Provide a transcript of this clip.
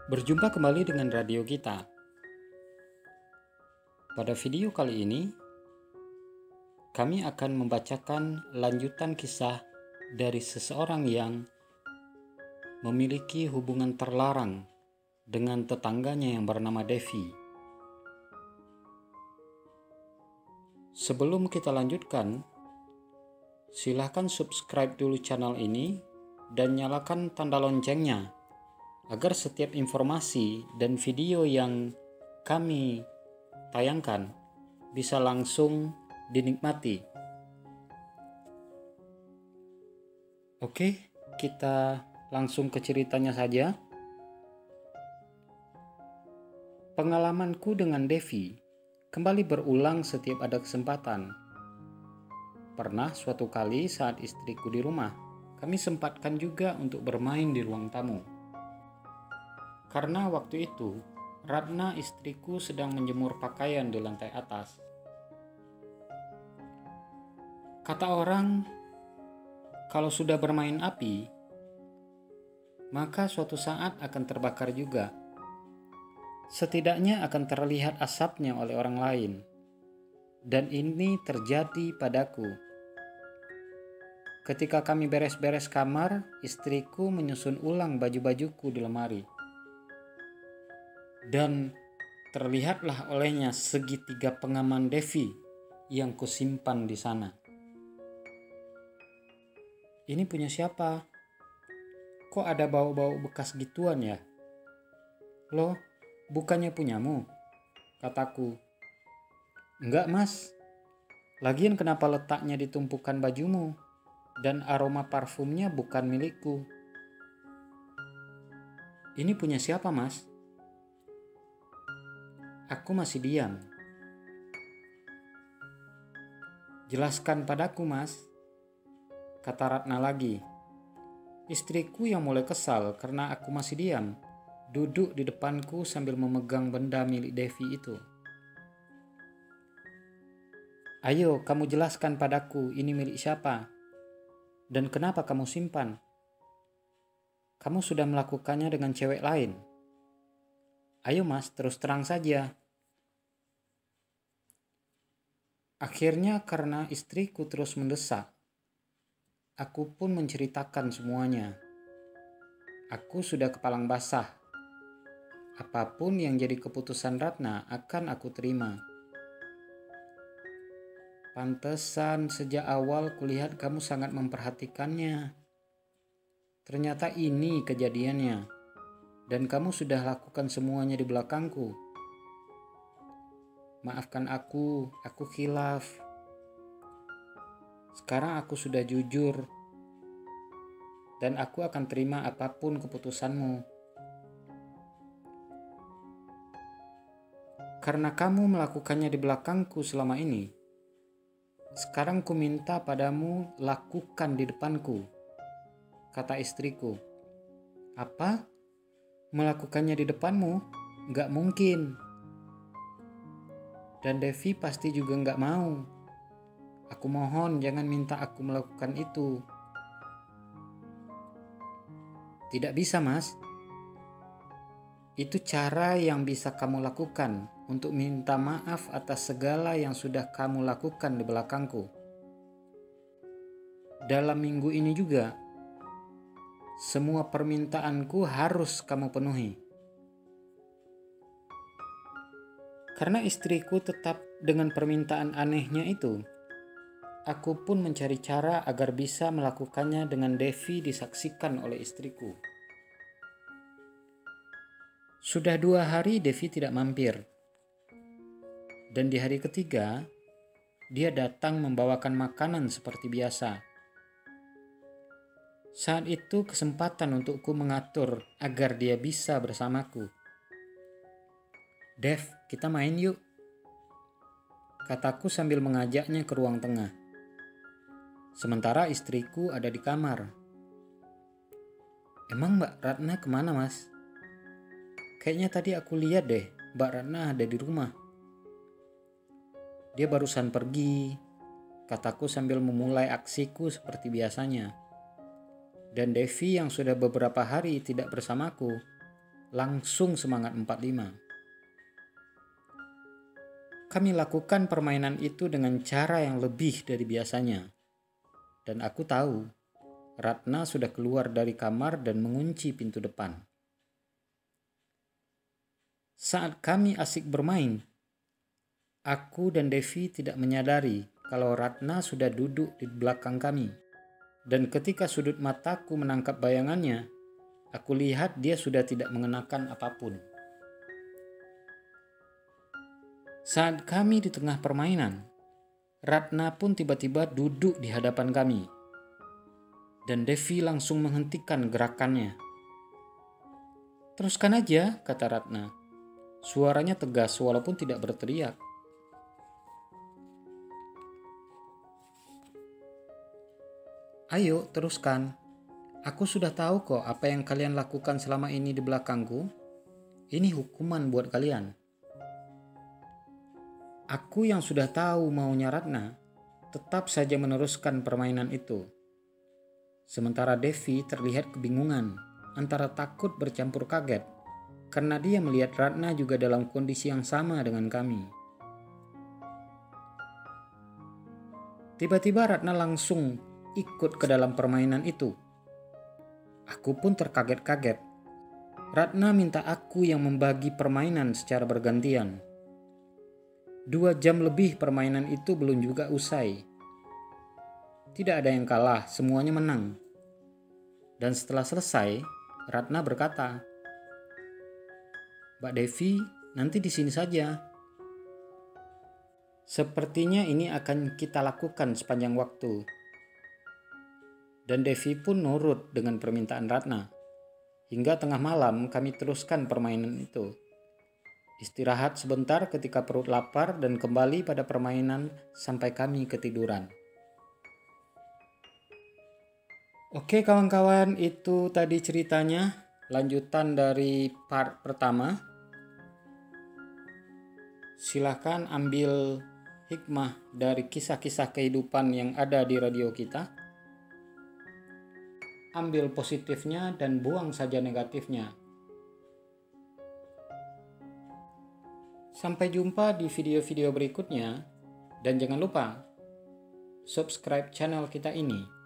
Berjumpa kembali dengan radio kita. Pada video kali ini, kami akan membacakan lanjutan kisah dari seseorang yang memiliki hubungan terlarang dengan tetangganya yang bernama Devi. Sebelum kita lanjutkan, silahkan subscribe dulu channel ini dan nyalakan tanda loncengnya agar setiap informasi dan video yang kami tayangkan bisa langsung dinikmati. Oke, kita langsung ke ceritanya saja. Pengalamanku dengan Devi kembali berulang setiap ada kesempatan. Pernah suatu kali saat istriku di rumah, kami sempatkan juga untuk bermain di ruang tamu. Karena waktu itu, Ratna istriku sedang menjemur pakaian di lantai atas. Kata orang, kalau sudah bermain api, maka suatu saat akan terbakar juga. Setidaknya akan terlihat asapnya oleh orang lain. Dan ini terjadi padaku. Ketika kami beres-beres kamar, istriku menyusun ulang baju-bajuku di lemari. Dan terlihatlah olehnya segitiga pengaman Devi yang kusimpan di sana. Ini punya siapa? Kok ada bau-bau bekas gituan ya? Loh, bukannya punyamu? Kataku. Enggak mas, lagian kenapa letaknya di tumpukan bajumu? Dan aroma parfumnya bukan milikku. Ini punya siapa mas? Aku masih diam. Jelaskan padaku mas, kata Ratna lagi. Istriku yang mulai kesal karena aku masih diam, duduk di depanku sambil memegang benda milik Devi itu. Ayo kamu jelaskan padaku ini milik siapa? Dan kenapa kamu simpan? Kamu sudah melakukannya dengan cewek lain. Ayo mas, terus terang saja. Akhirnya karena istriku terus mendesak, aku pun menceritakan semuanya. Aku sudah kepalang basah. Apapun yang jadi keputusan Ratna akan aku terima. Pantesan sejak awal kulihat kamu sangat memperhatikannya. Ternyata ini kejadiannya. Dan kamu sudah lakukan semuanya di belakangku. Maafkan aku khilaf. Sekarang aku sudah jujur. Dan aku akan terima apapun keputusanmu. Karena kamu melakukannya di belakangku selama ini, sekarang ku minta padamu lakukan di depanku, kata istriku. Apa? Melakukannya di depanmu? Gak mungkin. Dan Devi pasti juga gak mau. Aku mohon jangan minta aku melakukan itu. Tidak bisa mas. Itu cara yang bisa kamu lakukan untuk minta maaf atas segala yang sudah kamu lakukan di belakangku. Dalam minggu ini juga, semua permintaanku harus kamu penuhi. Karena istriku tetap dengan permintaan anehnya itu, aku pun mencari cara agar bisa melakukannya dengan Devi disaksikan oleh istriku. Sudah 2 hari Devi tidak mampir. Dan di hari ketiga, dia datang membawakan makanan seperti biasa. Saat itu kesempatan untukku mengatur agar dia bisa bersamaku. Dev, kita main yuk, kataku sambil mengajaknya ke ruang tengah. Sementara istriku ada di kamar. Emang Mbak Ratna kemana mas? Kayaknya tadi aku lihat deh Mbak Ratna ada di rumah. Dia barusan pergi, kataku sambil memulai aksiku seperti biasanya. Dan Devi yang sudah beberapa hari tidak bersamaku langsung semangat 45. Kami lakukan permainan itu dengan cara yang lebih dari biasanya. Dan aku tahu, Ratna sudah keluar dari kamar dan mengunci pintu depan. Saat kami asik bermain, aku dan Devi tidak menyadari kalau Ratna sudah duduk di belakang kami. Dan ketika sudut mataku menangkap bayangannya, aku lihat dia sudah tidak mengenakan apapun. Saat kami di tengah permainan, Ratna pun tiba-tiba duduk di hadapan kami. Dan Devi langsung menghentikan gerakannya. "Teruskan aja," kata Ratna. Suaranya tegas walaupun tidak berteriak. "Ayo, teruskan. Aku sudah tahu kok apa yang kalian lakukan selama ini di belakangku. Ini hukuman buat kalian." Aku yang sudah tahu maunya Ratna tetap saja meneruskan permainan itu. Sementara Devi terlihat kebingungan, antara takut bercampur kaget, karena dia melihat Ratna juga dalam kondisi yang sama dengan kami. Tiba-tiba Ratna langsung ikut ke dalam permainan itu. Aku pun terkaget-kaget. Ratna minta aku yang membagi permainan secara bergantian. 2 jam lebih permainan itu belum juga usai. Tidak ada yang kalah, semuanya menang. Dan setelah selesai, Ratna berkata, "Mbak Devi, nanti di sini saja. Sepertinya ini akan kita lakukan sepanjang waktu." Dan Devi pun nurut dengan permintaan Ratna. Hingga tengah malam kami teruskan permainan itu. Istirahat sebentar ketika perut lapar dan kembali pada permainan sampai kami ketiduran. Oke kawan-kawan, itu tadi ceritanya, lanjutan dari part pertama. Silahkan ambil hikmah dari kisah-kisah kehidupan yang ada di radio kita. Ambil positifnya dan buang saja negatifnya. Sampai jumpa di video-video berikutnya, dan jangan lupa subscribe channel kita ini.